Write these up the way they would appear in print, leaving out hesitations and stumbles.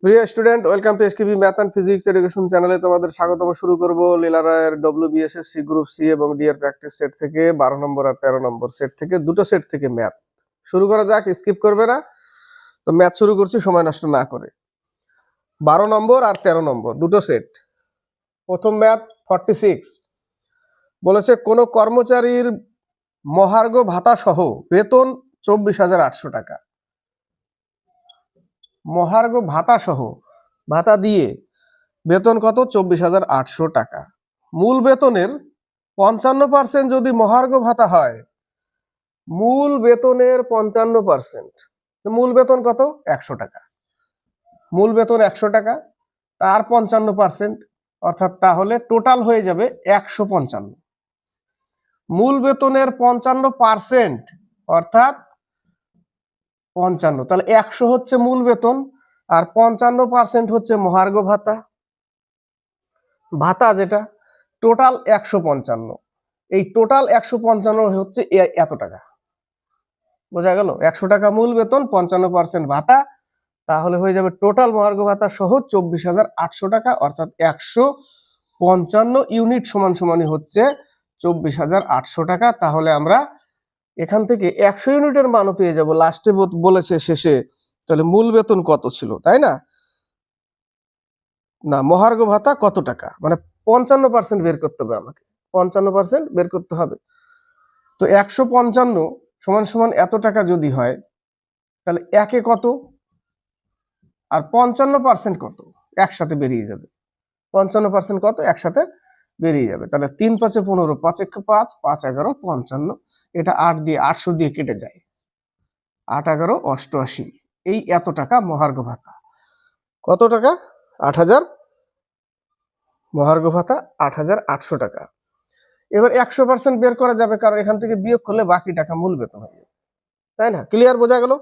প্রিয় student, welcome to SKB math and physics education চ্যানেলে তোমাদের স্বাগতম। শুরু করব লীলা রায়ের ডব্লিউবিএসএসসি গ্রুপ সি এবং ডিআর প্র্যাকটিস সেট থেকে 12 নম্বর আর 13 নম্বর সেট থেকে দুটো সেট থেকে ম্যাথ শুরু করা যাক। স্কিপ করবে না তো। ম্যাথ শুরু করছি সময় নষ্ট না করে। 12 নম্বর আর 13 নম্বর দুটো সেট। প্রথম ম্যাথ 46 বলেছে কোন কর্মচারীর মহার্ঘ ভাতা সহ বেতন 24,800 টাকা। মহার্ঘ ভাতা সহ, ভাতা দিয়ে বেতন কত? 24,800 টাকা। মূল বেতনের 55% যদি মহার্ঘ ভাতা হয়, মূল বেতনের 55%, মূল বেতন কত? 100 টাকা। মূল বেতন 100 টাকা, তার 55%, অর্থাৎ তাহলে টোটাল হয়ে যাবে 155। মূল বেতনের 55% অর্থাৎ 55, তাহলে 100 হচ্ছে মূল বেতন আর 55% হচ্ছে মহার্ঘ ভাতা। ভাতা যেটা টোটাল 155, এই টোটাল 155 হচ্ছে এত টাকা। বোঝা গেল? 100 টাকা মূল বেতন, 55% ভাতা, তাহলে হয়ে যাবে টোটাল মহার্ঘ ভাতা সহ 24,800 টাকা, অর্থাৎ 155 ইউনিট সমান সমানই হচ্ছে 24,800 টাকা। তাহলে আমরা এখান থেকে 100 ইউনিটের মানও পেয়ে যাব। লাস্টে বলেছে শেষে তাহলে মূল বেতন কত ছিল, তাই না? না, মহার্ঘ ভাতা কত টাকা, মানে 55% বের করতে হবে আমাকে, 55% বের করতে হবে। তো 155 সমান সমান এত টাকা যদি হয়, তাহলে একে কত আর 55% কত একসাথে বেরিয়ে যাবে। 55% কত একসাথে বেরিয়ে যাবে। তাহলে 3 5 15, 5 1 5, 5 11 55, এটা 8 দিয়ে 800 দিয়ে কেটে যায়, 8 11 88, এই এত টাকা মহার্ঘ ভাতা। কত টাকা? 8,000 মহার্ঘ ভাতা, 8,800 টাকা। এবার 100% বের করা যাবে, কারণ এখান থেকে বিয়োগ করলে বাকি টাকা মূল বেতন হয়ে যাবে, তাই না? ক্লিয়ার? বোঝা গেল?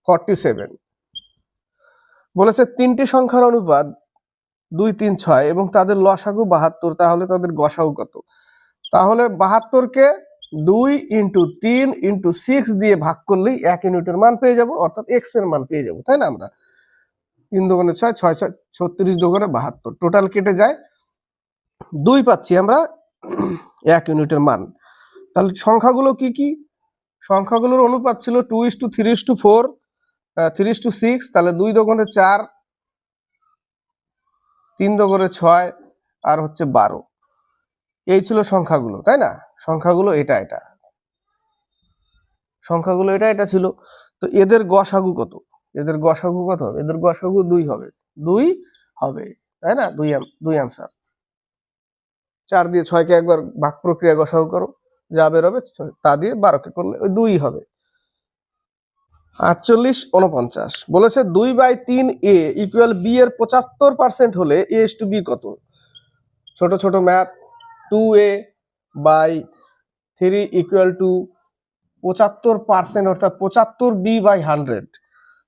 47 বলেছে তিনটি সংখ্যার অনুপাত 2 3 6 এবং তাদের লসাগু 72, তাহলে তাদের গসাগু কত? তাহলে 72কে 2 × 3 × 6 দিয়ে ভাগ করলেই 1 ইউনিটের মান পেয়ে যাব, অর্থাৎ এক্স এর মান পেয়ে যাব, তাই না? আমরা 3 দুগুণে 6, 6 6 36 দুগুণে 72, টোটাল কেটে যায় 2 পাচ্ছি আমরা 1 ইউনিটের মান। তাহলে সংখ্যাগুলো কি কি? সংখ্যাগুলোর অনুপাত ছিল 2:3:4, 3:6, তাহলে 2 দুগুণে 4, 3 দুগুণে 6 আর হচ্ছে 12, এই ছিল সংখ্যাগুলো, তাই না? সংখ্যাগুলো এটা সংখ্যাগুলো এটা ছিল। তো এদের গসাগু কত? এদের গসাগু কত হবে? এদের গসাগু 2 হবে, 2 হবে, তাই না? 2 আনসার। 4 দিয়ে 6কে একবার ভাগ প্রক্রিয়া গসাগু করো, যা বেরোবে তা দিয়ে 12কে করলে ওই 2 হবে। 48 49 বলেছে 2/3 a ইকুয়াল b এর 75% হলে a:b কত? ছোট ছোট ম্যাথ। 2a/3 ইকুয়াল টু 75%, অর্থাৎ 75b/100,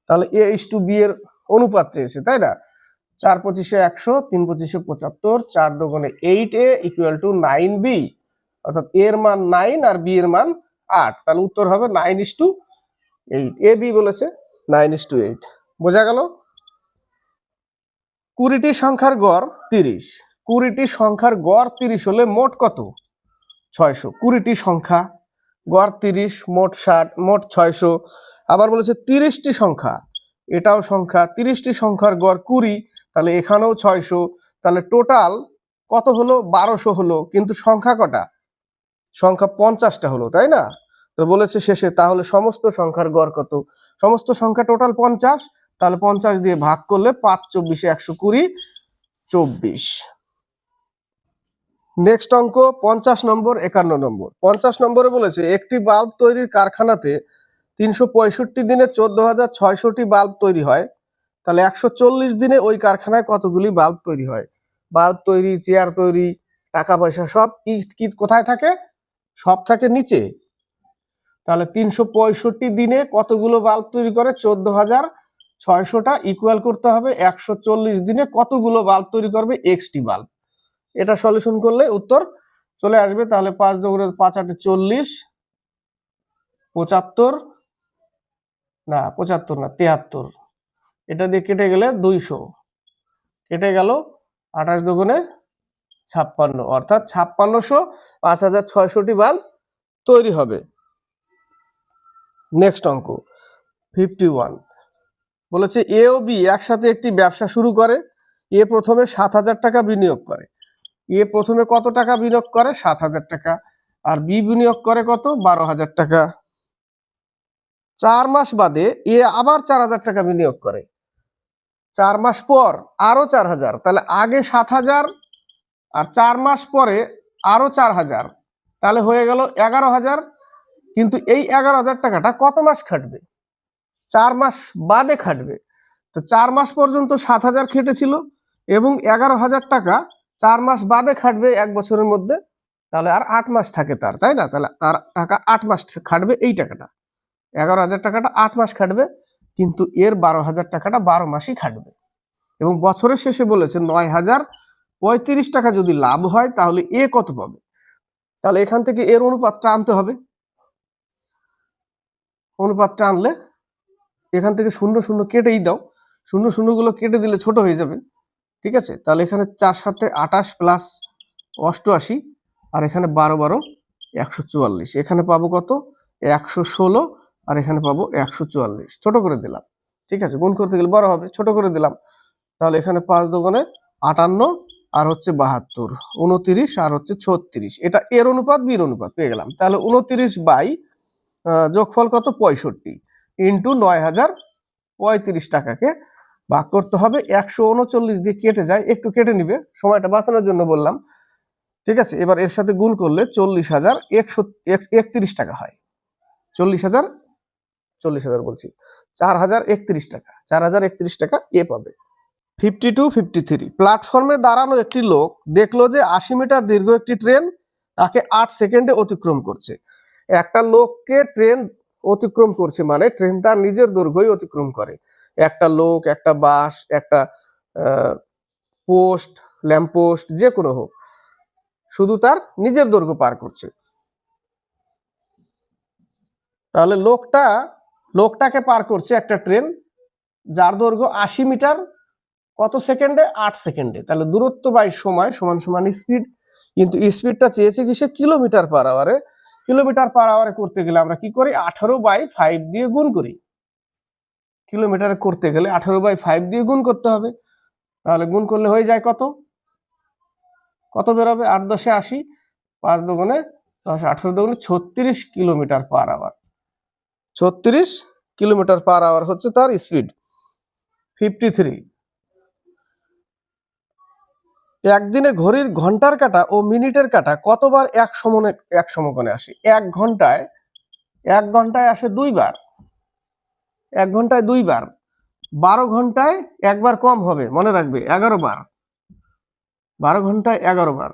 তাহলে a:b এর অনুপাত চেয়েছে, তাই না? 4 25 100, 3 25 75, 4 দুগুণে 8a ইকুয়াল টু 9b, অর্থাৎ a এর মান 9 আর b এর মান 8, তাহলে উত্তর হবে 9:8। a b বলেছে 9:8। বোঝা গেল? 20টি সংখ্যার গড় 30, 20টি সংখ্যার গড় 30 হলে মোট কত? 600। 20টি সংখ্যা, গড় 30, মোট 60, মোট 600। আবার বলেছে 30টি সংখ্যা, এটাও সংখ্যা, 30টি সংখ্যার গড় 20, তাহলে এখানেও 600, তাহলে টোটাল কত হলো? 1200 হলো, কিন্তু সংখ্যা কটা? সংখ্যা 50টা হলো, তাই না? তো বলেছে শেষে তাহলে সমস্ত সংখ্যার গড় কত? সমস্ত সংখ্যা টোটাল 50, তাহলে 50 দিয়ে ভাগ করলে 5 24 120, 24। নেক্সট অঙ্ক 50 নম্বর 51 নম্বর। 50 নম্বরে বলেছে একটি বাল্ব তৈরির কারখানাতে 365 দিনে 14,600টি বাল্ব তৈরি হয়, তাহলে 140 দিনে ওই কারখানায় কতগুলি বাল্ব তৈরি হয়? বাল্ব তৈরি, চেয়ার তৈরি, টাকা পয়সা সব কি কোথায় থাকে? সব থাকে নিচে। তাহলে 365 দিনে কতগুলো বাল্ব তৈরি করে? 14,600টা, ইকুয়াল করতে হবে 140 দিনে কতগুলো বাল্ব তৈরি করবে? XT bulb. এটা সলিউশন করলে উত্তর চলে আসবে। তাহলে 5 দুগুণে 5 8 40, 75 না 73 না 73, এটা দিয়ে কেটে গেলে 200, কেটে গেল 28 দুগুণে 56, অর্থাৎ 5600 5600টি বাল্ব তৈরি হবে। নেক্সট অঙ্ক 51 বলেছে এ ও বি একসাথে একটি ব্যবসা শুরু করে। এ প্রথমে 7000 টাকা বিনিয়োগ করে। এ প্রথমে কত টাকা বিনিয়োগ করে? 7000 টাকা। আর বি বিনিয়োগ করে কত? 12000 টাকা। 4 মাস বাদে এ আবার 4000 টাকা বিনিয়োগ করে। 4 মাস পর আরো 4000, তাহলে আগে 7000 আর 4 মাস পরে আরো 4000, তাহলে হয়ে গেল 11000। কিন্তু এই 11000 টাকাটা কত মাস খাটবে? 4 মাস বাদে খাটবে। তো 4 মাস পর্যন্ত 7000 খেটেছিল এবং 11000 টাকা 4 মাস বাদে খাটবে 1 বছরের মধ্যে, তাহলে আর 8 মাস থাকে তার, তাই না? তাহলে তার টাকা 8 মাস খাটবে। এই টাকাটা 11000 টাকাটা 8 মাস খাটবে, কিন্তু এর 12000 টাকাটা 12 মাসই খাটবে। এবং বছরের শেষে বলেছে 9035 টাকা যদি লাভ হয় তাহলে এ কত পাবে? তাহলে এখান থেকে এর অনুপাতটা আনতে হবে। অনুপাতটা আনলে এখান থেকে 0 0 কেটেই দাও, 0 0 গুলো কেটে দিলে ছোট হয়ে যাবে, ঠিক আছে? তাহলে এখানে 4 7 28 প্লাস 88, আর এখানে 12 12 144, এখানে পাবো কত? 116, আর এখানে পাবো 144। ছোট করে দিলাম, ঠিক আছে? গুণ করতে গেলে বড় হবে, ছোট করে দিলাম। তাহলে এখানে 5 দুগুণে 58, আর হচ্ছে 72, 29, আর হচ্ছে 36। এটা এর অনুপাত বির অনুপাত পেয়ে গেলাম। তাহলে 29 বাই যোগফল কত? 65 ইন্টু 9035 টাকাকে ভাগ করতে হবে। 139 দিয়ে কেটে যায়, একটু কেটে নিবে, সময়টা বাঁচানোর জন্য বললাম, ঠিক আছে? এবার এর সাথে গুণ করলে 40,131 টাকা হয়। 40,000 বলছি, 4031 টাকা, 4031 টাকা এ পাবে। 52 53 প্ল্যাটফর্মে দাঁড়ানো একটি লোক দেখলো যে 80 মিটার দীর্ঘ একটি ট্রেন তাকে 8 সেকেন্ডে অতিক্রম করছে। একটা লোককে ট্রেন অতিক্রম করছে মানে ট্রেন তার নিজের দৈর্ঘ্যই অতিক্রম করে। একটা লোক, একটা বাস, একটা পোস্ট, ল্যাম্পপোস্ট, যে কোনো হোক, শুধু তার নিজের দৈর্ঘ্য পার করছে। তাহলে লোকটাকে পার করছে একটা ট্রেন যার দৈর্ঘ্য 80 মিটার, কত সেকেন্ডে? 8 সেকেন্ডে। তাহলে দূরত্ব বাই সময় সমান সমান স্পিড, কিন্তু স্পিডটা চেয়েছে কিসে? কিলোমিটার পার আওয়ারে। কিলোমিটার পার আওয়ারে করতে গেলে আমরা কি করি? 18/5 দিয়ে গুণ করি। কিলোমিটার করতে গেলে 18/5 দিয়ে গুণ করতে হবে। তাহলে গুণ করলে হয়ে যায় কত? কত বেরোবে? 8 10 80, 5 দুগুণে 10, 18 দুগুণে 36 kilometre per hour. 36 kilometre per hour হচ্ছে তার স্পিড। 53 একদিনে ঘড়ির ঘন্টার কাঁটা ও মিনিটের কাঁটা কতবার এক সমকোণে আসে? 1 ঘন্টায় আসে 2 বার। 1 ঘন্টায় 2 বার। 12 ঘন্টায় একবার কম হবে, মনে রাখবে, 11 বার। 12 ঘন্টায় 11 বার।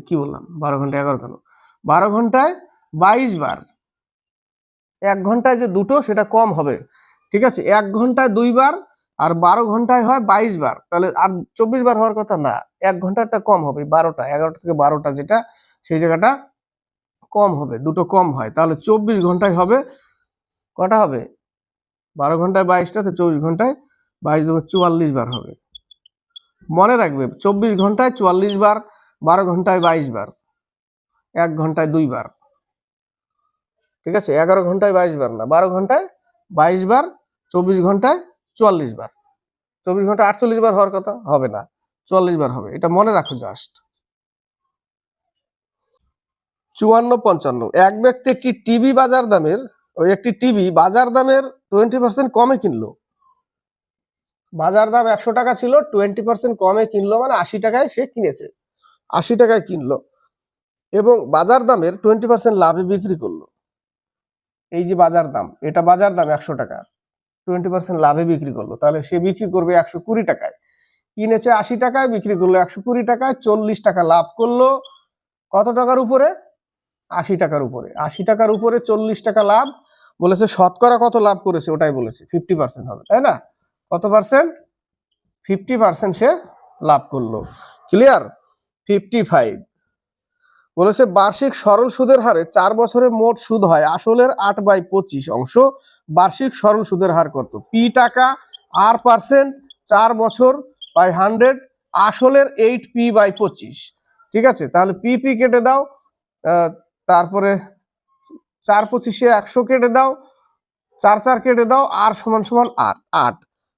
কি বললাম? 12 ঘন্টায় 11 কেন? 12 ঘন্টায় 22 বার। 1 ঘন্টায় যে দুটো সেটা কম হবে, ঠিক আছে? 1 ঘন্টায় 2 বার, আর 12 ঘন্টায় হয় 22 বার। তাহলে আর 24 বার হওয়ার কথা না, 1 ঘন্টাটা কম হবে, 12টা, 11টা থেকে 12টা যেটা, সেই জায়গাটা কম হবে, দুটো কম হয়। তাহলে 24 ঘন্টায় হবে কটা হবে? 12 ঘন্টায় 22টা, তো 24 ঘন্টায় 22 দুগুণ 44 বার হবে। মনে রাখবে, 24 ঘন্টায় 44 বার, 12 ঘন্টায় 22 বার, 1 ঘন্টায় 2 বার, ঠিক আছে? 11 ঘন্টায় 22 বার না, 12 ঘন্টায় 22 বার, 24 ঘন্টায় 44 বার। 24 ঘন্টা 48 বার হওয়ার কথা, হবে না, 44 বার হবে। এটা মনে রাখো জাস্ট। 54 55 এক ব্যক্তি একটি টিভি বাজার দামের 20% কমে কিনলো। বাজার দাম 100 টাকা ছিল, 20% কমে কিনলো, মানে 80 টাকায় সে কিনেছে, 80 টাকায় কিনলো এবং বাজার দামের 20% লাভে বিক্রি করলো। এই যে বাজার দাম, এটা বাজার দাম 100 টাকা, 20% লাভে বিক্রি করলো, তাহলে সে বিক্রি করবে 120 টাকায়। কিনেছে 80 টাকায়, বিক্রি করলো 120 টাকায়, 40 টাকা লাভ করলো। কত টাকার উপরে? 80 টাকার উপরে। 80 টাকার উপরে 40 টাকা লাভ। বলেছে শতকরা কত লাভ করেছে, ওটাই বলেছে, 50% হবে, তাই না? কত পার্সেন্ট? 50% সে লাভ করলো। ক্লিয়ার? 55 বলেছে বার্ষিক সরল সুদের হারে 4 বছরে মোট সুদ হয় আসলের 8/25 অংশ বার্ষিক সরল সুদের হার কত? পি টাকা, আর পার্সেন্ট, 4 বছর বাই 100, আসলের 8p/25। ঠিক আছে, তাহলে পি পি কেটে দাও, তারপরে 4×25 100 কেটে দাও, 4 কেটে দাও, আর সমান সমান 8।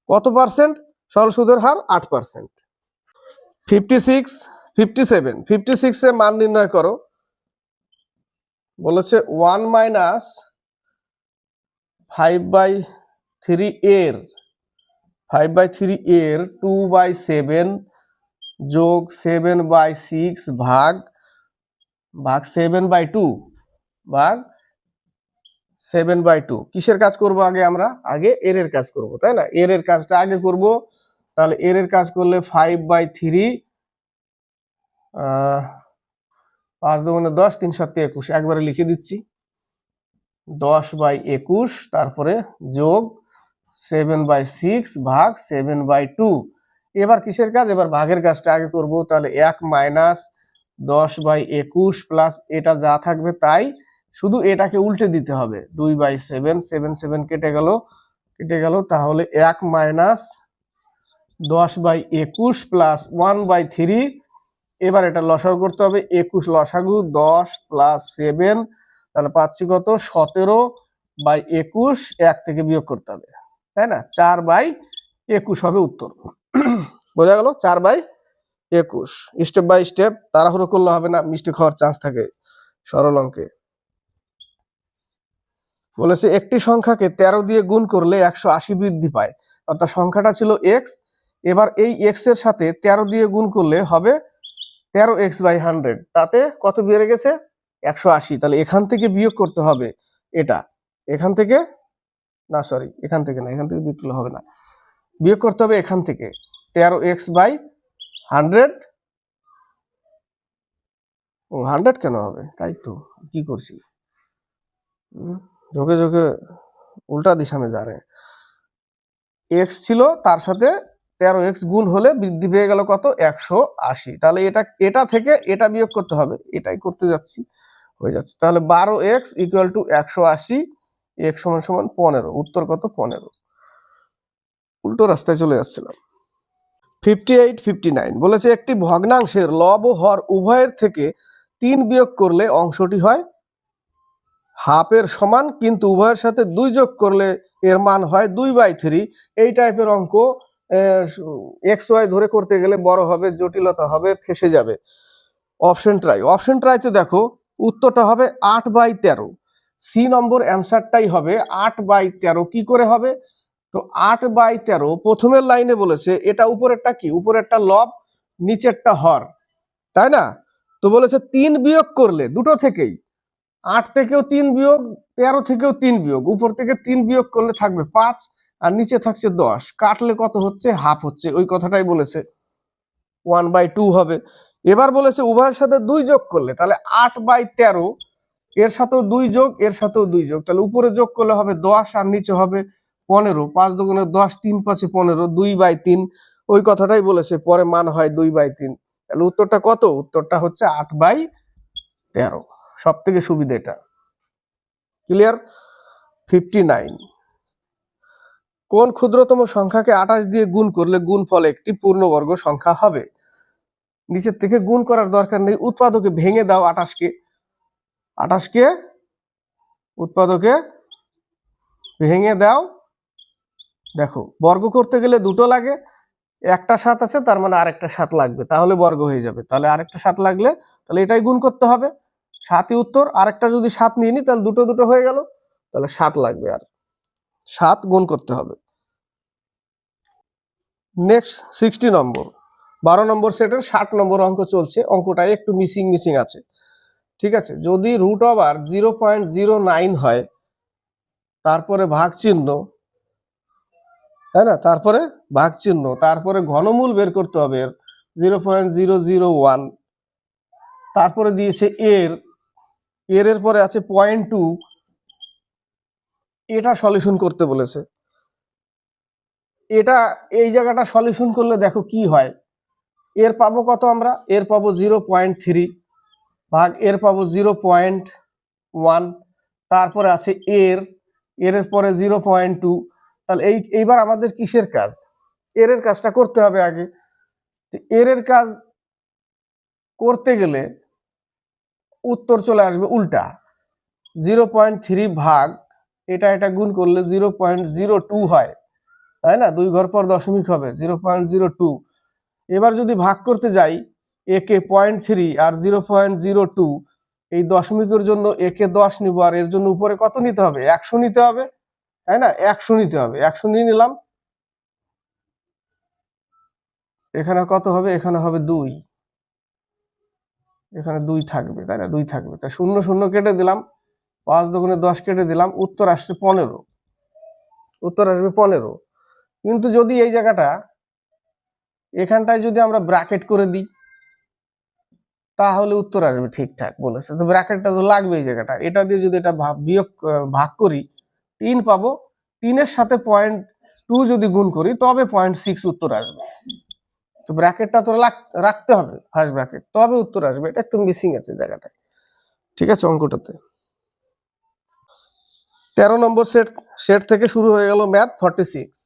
কত পার্সেন্ট সরল সুদের হার? 8%। 56, 57, 56 এর মান নির্ণয় করো। বলেছে 1 মাইনাস 5/3 এর 2/7 যোগ 7/6 ভাগ 7/2 ভাগ 7/2। কিসের কাজ করব আগে? আমরা আগে এর কাজ করব, তাই না? এর কাজটা আগে করব। তাহলে এর কাজ করলে 5/3, 5 × 10, 3 × 7 = 21। একবারে লিখে দিচ্ছি, 10/21, তারপরে যোগ 7/6 ভাগ 7/2। এবার কিসের কাজ? এবার ভাগের কাজটা আগে করব। তাহলে 1 মাইনাস 10/21 প্লাস এটা যা থাকবে তাই, শুধু এটাকে উল্টে দিতে হবে। 2/7, 7 কেটে গেল। তাহলে 1 মাইনাস 10/21 প্লাস 1/3। এবার এটা লসাগু করতে হবে, 21 লসাগু, 10 প্লাস 7, তাহলে পাচ্ছি কত? 17/21, 1 থেকে বিয়োগ করতে হবে, তাই না? 4/21 হবে উত্তর। বোঝা গেল? 4/21। স্টেপ বাই স্টেপ, তাড়াহুড়ো করলে হবে না, মিস্টেক হওয়ার চান্স থাকে সরল অঙ্কে। বলেছে একটি সংখ্যাকে 13 দিয়ে গুণ করলে 180 বৃদ্ধি পায়। অর্থাৎ সংখ্যাটা ছিল এক্স, এবার এই এক্স এর সাথে 13 দিয়ে গুণ করলে হবে 13x/100। তাতে কত বেড়ে গেছে? 180। তাহলে এখান থেকে বিয়োগ করতে হবে এটা, এখান থেকে না, সরি, এখান থেকে না, এখান থেকে বিয়োগ করলে হবে না, বিয়োগ করতে হবে এখান থেকে 13x/100। ও 100 কেন হবে? তাই তো, কি করছি, ঝোঁকে ঝোঁকে উল্টা দিশা মে যা রে। এক্স ছিল, তার সাথে 13x গুণ হলে বৃদ্ধি পেয়ে গেল কত? 180। তাহলে এটা থেকে এটা বিয়োগ করতে হবে, এটাই করতে যাচ্ছি, হয়ে যাচ্ছে। তাহলে 12x = 180, x = 15। উত্তর কত? 15। উল্টো রাস্তায় চলে যাচ্ছিলাম। 58, 59 বলেছে একটি ভগ্নাংশের লব ও হর উভয়ের থেকে 3 বিয়োগ করলে অংশটি হয় হাফের সমান, কিন্তু উভয়ের সাথে 2 যোগ করলে এর মান হয় 2/3। এই টাইপের অঙ্ক এক্স ওয়াই ধরে করতে গেলে বড় হবে, জটিলতা হবে, ফেসে যাবে। অপশন ট্রাইতে দেখো উত্তরটা হবে 8/13। সি নম্বর অ্যান্সারটাই হবে 8/13। কি করে হবে? তো 8/13 প্রথমের লাইনে বলেছে এটা উপরেরটা কি? উপরেরটা লব, নিচেরটা হর, তাই না? তো বলেছে 3 বিয়োগ করলে দুটো থেকেই, 8 থেকেও 3 বিয়োগ, 13 থেকেও 3 বিয়োগ, উপর থেকে 3 বিয়োগ করলে থাকবে 5, আর নিচে থাকছে 10। কাটলে কত হচ্ছে? হাফ হচ্ছে। ওই কথাটাই বলেছে, 1/2 হবে। এবার বলেছে উভয়ের সাথে 2 যোগ করলে, তাহলে 8/13 এর সাথেও 2 যোগ, এর সাথেও 2 যোগ, তাহলে উপরে যোগ করলে হবে 10 আর নিচে হবে 15। 5 × 2 = 10, 3 × 5 = 15, 2/3। ওই কথাটাই বলেছে, পরে মান হয় 2/3। তাহলে উত্তরটা কত? উত্তরটা হচ্ছে 8/13। সব থেকে সুবিধা এটা। ক্লিয়ার? 59 কোন ক্ষুদ্রতম সংখ্যাকে 28 দিয়ে গুণ করলে গুণফল একটি পূর্ণবর্গ সংখ্যা হবে? নিচের থেকে গুণ করার দরকার নেই, উৎপাদকে ভেঙে দাও। 28কে উৎপাদকে ভেঙে দাও। দেখো বর্গ করতে গেলে দুটো লাগে, একটা 7 আছে, তার মানে আরেকটা 7 লাগবে, তাহলে বর্গ হয়ে যাবে। তাহলে আরেকটা 7 লাগলে, তাহলে এটাই গুণ করতে হবে, 7ই উত্তর। আরেকটা যদি 7 নিয়ে নি, তাহলে দুটো দুটো হয়ে গেল, তাহলে 7 লাগবে, আর 7 গুণ করতে হবে। নেক্সট 60 নম্বর, 12 নম্বর সেটের 60 নম্বর অঙ্ক চলছে। অঙ্কটায় একটু মিসিং আছে, ঠিক আছে? যদি √0.09 হয়, তারপরে ভাগ চিহ্ন, তাই না? তারপরে ভাগ চিহ্ন, তারপরে ঘনমূল বের করতে হবে 0.001, তারপরে দিয়েছে এর পরে আছে 0.2। এটা সলিউশন করতে বলেছে। এটা এই জায়গাটা সলিউশন করলে দেখো কি হয়। এর পাবো কত? আমরা এর পাবো 0.3 ভাগ এর পাবো 0.1, তারপরে আছে এর পরে 0.2, তাহলে এইবার আমাদের কিসের কাজ? এর কাজটা করতে হবে আগে। এর কাজ করতে গেলে উত্তর চলে আসবে উল্টা, 0.3 ভাগ এটা গুণ করলে 0.02 হয়, তাই না? 2 ঘর পর দশমিক হবে 0.02। এবার যদি ভাগ করতে যাই একে 0.3 আর 0.02, এই দশমিকের জন্য একে 10 নিব, আর এর জন্য উপরে কত নিতে হবে? 100 নিতে হবে, তাই না? 100 নিতে হবে, 100 নিয়ে নিলাম। এখানে কত হবে? এখানে হবে 2, এখানে 2 থাকবে, তাই না? 2 থাকবে, তাই 0 0 কেটে দিলাম, 5 দুগুণে 10 কেটে দিলাম, উত্তর আসছে 15, উত্তর আসবে 15। কিন্তু যদি এই জায়গাটা এখানটায় যদি আমরা ব্র্যাকেট করে দিই তাহলে উত্তর আসবে ঠিকঠাক বলেছে। তো ব্র্যাকেটটা তো লাগবে এই জায়গাটা, এটা দিয়ে যদি এটা ভাগ করি 3 পাবো, 3-এর সাথে 0.2 যদি গুণ করি তবে 0.6 উত্তর আসবে। তো ব্র্যাকেটটা তো রাখতে হবে, ফার্স্ট ব্র্যাকেট, তবে উত্তর আসবে। এটা একটু মিসিং আছে জায়গাটায়, ঠিক আছে অঙ্কটাতে। 13 নম্বর সেট থেকে শুরু হয়ে গেল ম্যাথ 46।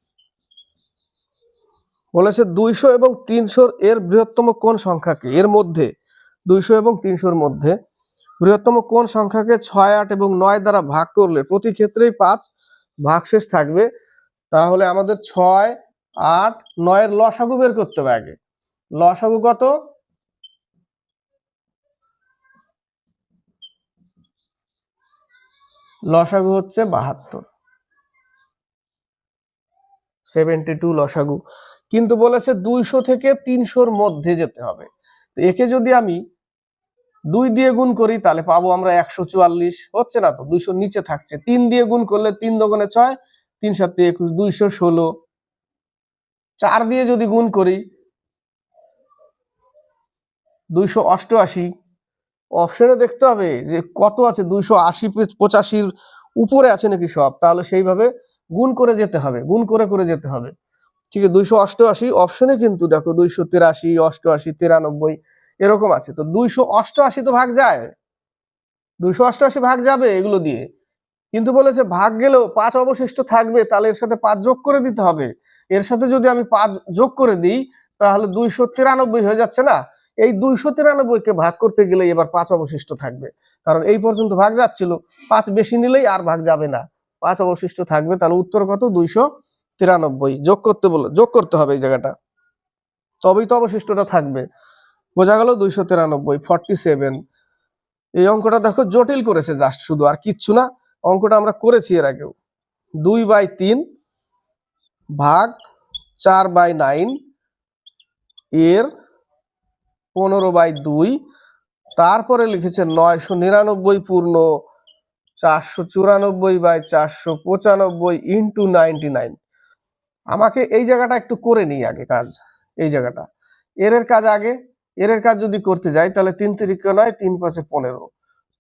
বলেছে 200 এবং 300 এর বৃহত্তম কোন সংখ্যাকে, এর মধ্যে 200 এবং 300 মধ্যে বৃহত্তম কোন সংখ্যাকে 6, 8 এবং 9 দ্বারা ভাগ করলে প্রতি ক্ষেত্রেই 5 ভাগশেষ থাকবে? তাহলে আমাদের 6, 8, 9 এর লসাগু বের করতে হবে আগে। লসাগু কত? লসাগু হচ্ছে 72, 72 লসাগু। কিন্তু বলেছে 200 থেকে 300 মধ্যে যেতে হবে। তো একে যদি আমি 2 দিয়ে গুণ করি তাহলে পাবো আমরা 144, হচ্ছে না তো, 200 নিচে থাকছে। 3 দিয়ে গুণ করলে 3 দুগুণে 6, 3 7 21, 216। 4 দিয়ে যদি গুণ করি 288। অপশনে দেখতে হবে যে কত আছে, 280 85 উপরে আছে নাকি সব, তাহলে সেইভাবে গুণ করে যেতে হবে, গুণ করে করে যেতে হবে, ঠিক আছে। 288 অপশনে কিন্তু দেখো 283, 88, 93 এরকম আছে। তো 288 তো ভাগ যায়, 288 ভাগ যাবে এগুলো দিয়ে, কিন্তু বলেছে ভাগ গেলেও 5 অবশিষ্ট থাকবে, তাহলে এর সাথে 5 যোগ করে দিতে হবে। এর সাথে যদি আমি 5 যোগ করে দিই তাহলে 293 হয়ে যাচ্ছে না? এই 293-কে ভাগ করতে গেলে এবার 5 অবশিষ্ট থাকবে, কারণ এই পর্যন্ত ভাগ যাচ্ছিল, 5 বেশি নিলেই আর ভাগ যাবে না, 5 অবশিষ্ট থাকবে। তাহলে উত্তর কত? 293। যোগ করতে হবে এই জায়গাটা, তবেই তো অবশিষ্টটা থাকবে। বোঝা গেল? 293, 47। এই অঙ্কটা দেখো জটিল করেছে জাস্ট, শুধু, আর কিচ্ছু না। অঙ্কটা আমরা করেছি এর আগেও। 2/3 ভাগ 4/9 এর 15/2, তারপরে লিখেছে 999 পূর্ণ 494/495 ইন্টু 99। আমাকে এই জায়গাটা একটু করে নিই আগে কাজ, এই জায়গাটা এর কাজ আগে। এর কাজ যদি করতে যাই তাহলে 3 3 9, 3 5 15,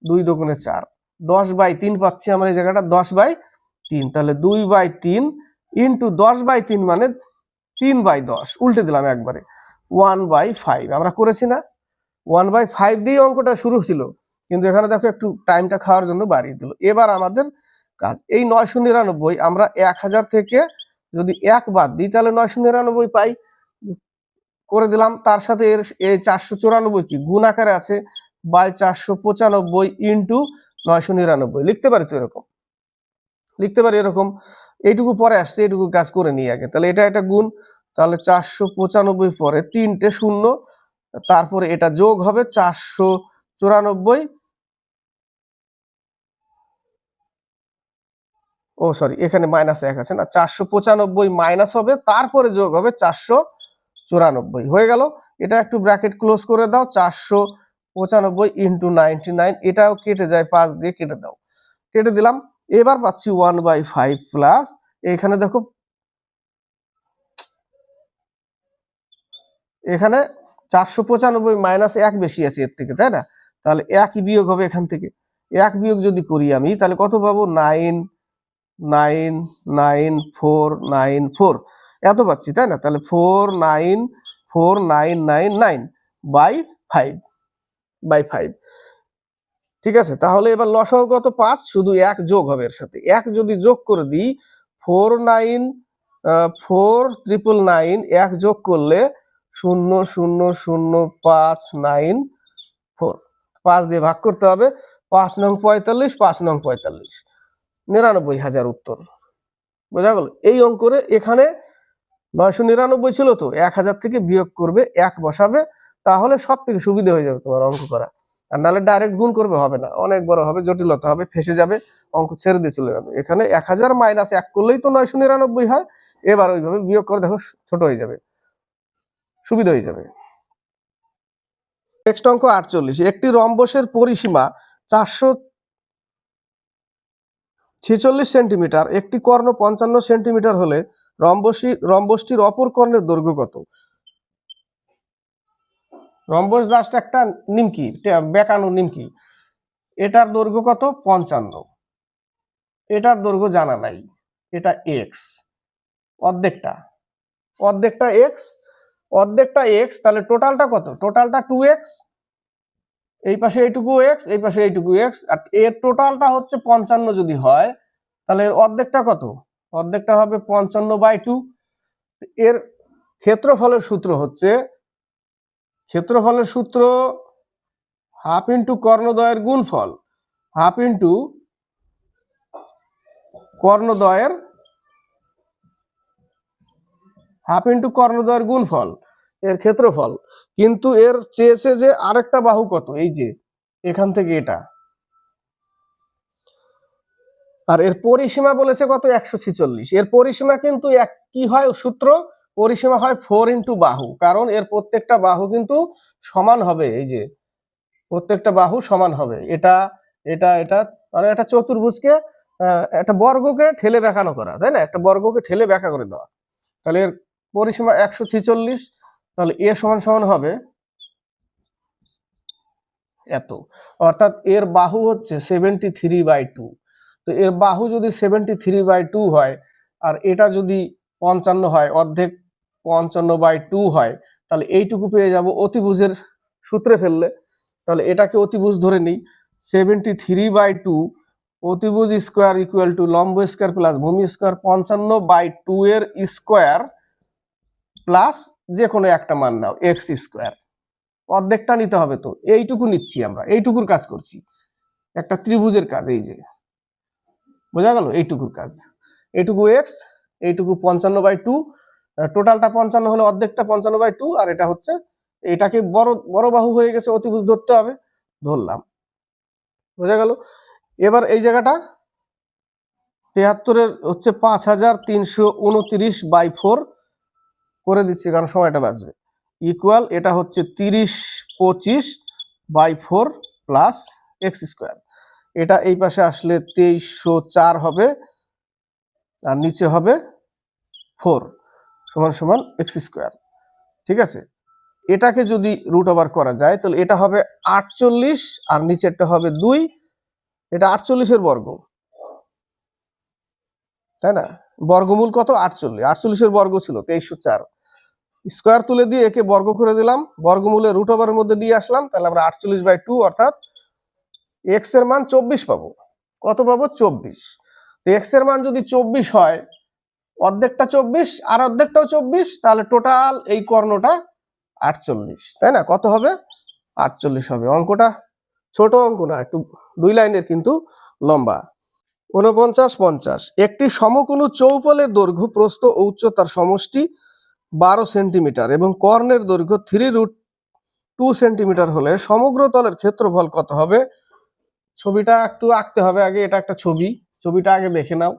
2 2 4, 10/3 পাচ্ছি আমরা এই জায়গাটা, 10/3। তাহলে 2/3 ইন্টু 10/3 মানে 3/10, উল্টে দিলাম একবারে, 1/5। আমরা করেছি না? 1/5 দিয়ে অঙ্কটা শুরু ছিল, কিন্তু এখানে দেখো একটু টাইমটা খাওয়ার জন্য বাড়িয়ে দিল। এবার আমাদের কাজ, এই 999 আমরা 1000 থেকে যদি 1 বাদ দিই তাহলে 999 পাই, করে দিলাম। তার সাথে এই 494 কি গুণ আকারে আছে, বাই 495 ইন্টু 999 লিখতে পারি। তো এরকম লিখতে পারি, এরকম। এইটুকু পরে আসছে, এইটুকু কাজ করে নিই আগে। তাহলে এটা একটা গুণ, তাহলে 495 পরে 3টে 0, তারপরে এটা যোগ হবে 494, ও সরি এখানে -1 আছে না, 495 মাইনাস হবে, তারপরে যোগ হবে 494, হয়ে গেল। এটা একটু ব্র্যাকেট ক্লোজ করে দাও, 495 ইন্টু 99, এটাও কেটে যায়, 5 দিয়ে কেটে দাও, কেটে দিলাম। এবার পাচ্ছি 1/5 প্লাস, এখানে দেখো এখানে 495 মাইনাস 1 বেশি আছে এর থেকে, তাই না? তাহলে 1 বিয়োগ হবে এখান থেকে, 1 বিয়োগ যদি করি আমি তাহলে কত পাবো? 9999494 এত পাচ্ছি, তাই না? তাহলে 494999 বাই 5, ঠিক আছে, তাহলে এবার লসাগু কত 5, শুধু 1 যোগ হবে এর সাথে। 1 যদি যোগ করে দিই 499 1 যোগ করলে 0,00594, 5 দিয়ে ভাগ করতে হবে। 5 নং 45, 5 নং 45, 99,000 উত্তর। বোঝা গেল? এই অঙ্করে এখানে 999 ছিল, তো 1000 থেকে বিয়োগ করবে, 1 বসাবে, তাহলে সব থেকে সুবিধা হয়ে যাবে তোমার অঙ্ক করা। আর নাহলে ডাইরেক্ট গুণ করবে, হবে না, অনেক বড় হবে, জটিলতা হবে, ফেসে যাবে, অঙ্ক ছেড়ে দিয়ে চলে যাবে। এখানে 1000 মাইনাস 1 করলেই তো 999 হয়। এবার ওইভাবে বিয়োগ করে দেখো, ছোট হয়ে যাবে, সুবিধা হয়ে যাবে। নেক্সট অঙ্ক 48, একটি রম্বসের পরিসীমা 446 সেন্টিমিটার, একটি কর্ণ 55 সেন্টিমিটার হলে রম্বসটির অপর কর্ণের দৈর্ঘ্য কত? রম্বস জাস্ট একটা নিমকি, বেঁকানো নিমকি। এটার দৈর্ঘ্য কত? 55। এটার দৈর্ঘ্য জানা নাই, এটা এক্স, অর্ধেকটা এক্স, তাহলে টোটালটা কত? টোটালটা 2x, এই পাশে এইটুকু এক্স, এই পাশে এইটুকু এক্স, আর এর টোটালটা হচ্ছে 55 যদি হয়, তাহলে এর অর্ধেকটা কত? অর্ধেকটা হবে 55/2। এর ক্ষেত্রফলের সূত্র হাফ ইন্টু কর্ণদ্বয়ের গুণফল, হাফ ইন্টু কর্ণদ্বয়ের গুণফল, এর ক্ষেত্রফল। কিন্তু এর চেয়েছে যে আরেকটা বাহু কত, এই যে এখান থেকে এটা, আর এর পরিসীমা বলেছে কত? 146। এর পরিসীমা কিন্তু কি হয় সূত্র? পরিসীমা হয় 4 ইন্টু বাহু, কারণ এর প্রত্যেকটা বাহু কিন্তু সমান হবে। এই যে প্রত্যেকটা বাহু সমান হবে, এটা এটা এটা, মানে একটা চতুর্ভুজকে একটা বর্গকে ঠেলে বেঁকানো করা, তাই না? একটা বর্গকে ঠেলে বেঁকা করে দেওয়া। তাহলে এর পরিসীমা 146, তাহলে এ সমান সমান হবে এত, অর্থাৎ এর বাহু হচ্ছে 73/2। তো এর বাহু যদি 73/2 হয়, আর এটা যদি 55 হয়, অর্ধেক 55/2 হয়, তাহলে এইটুকু পেয়ে যাব অতিভুজের সূত্রে ফেললে। তাহলে এটাকে অতিভুজ ধরে নিই, 73/2 অতিভুজ স্কোয়ার ইকুয়াল টু লম্ব স্কোয়ার প্লাস ভূমি স্কোয়ার 55/2 এর স্কোয়ার প্লাস যে কোনো একটা মান নাও, এক্স স্কোয়ার। অর্ধেকটা নিতে হবে, তো এইটুকু নিচ্ছি আমরা, এইটুকুর কাজ করছি, একটা ত্রিভুজের কাজ। এই যে বোঝা গেল, এইটুকুর কাজ, এইটুকু এক্স, এইটুকু 55/2, টোটালটা 55 হলে অর্ধেকটা 55/2, আর এটা হচ্ছে, এটাকে বড় বাহু হয়ে গেছে, অতিভুজ ধরতে হবে, ধরলাম। বোঝা গেল? এবার এই জায়গাটা 73-এর হচ্ছে 5329/4 করে দিচ্ছি, কারণ সময়টা বাঁচবে, ইকুয়াল এটা হচ্ছে 3025/4 প্লাস এক্স স্কোয়ার। এটা এই পাশে আসলে 2304 হবে, আর নিচে হবে 4 সমান সমান এক্স স্কোয়ার। ঠিক আছে, এটাকে যদি রুট ওভার করা যায়, তাহলে এটা হবে 48, আর নিচেরটা হবে 2। এটা 48-এর বর্গ, তাই না? বর্গমূল কত? 48। 48-এর বর্গ ছিল 2304, স্কোয়ার তুলে দিয়ে একে বর্গ করে দিলাম, বর্গমূলে রুট ওভারের মধ্যে দিয়ে আসলাম, তাহলে আমরা 48/2, অর্থাৎ এক্স এর মান 24 পাবো। কত পাবো? 24। তো এক্স এর মান যদি 24 হয়, অর্ধেকটা 24 আর অর্ধেকটাও 24, তাহলে টোটাল এই কর্ণটা 48, তাই না? কত হবে? 48 হবে। অঙ্কটা ছোট অঙ্ক না, একটু 2 লাইনের কিন্তু লম্বা। 49-50, একটি সমকোণী চৌপলের দৈর্ঘ্য, প্রস্থ ও উচ্চতার সমষ্টি 12 সেন্টিমিটার এবং কর্ণের দৈর্ঘ্য 3√2 সেন্টিমিটার হলে সমগ্র তলের ক্ষেত্রফল কত হবে? ছবিটা একটু আঁকতে হবে আগে, এটা একটা ছবিটা আগে দেখে নাও।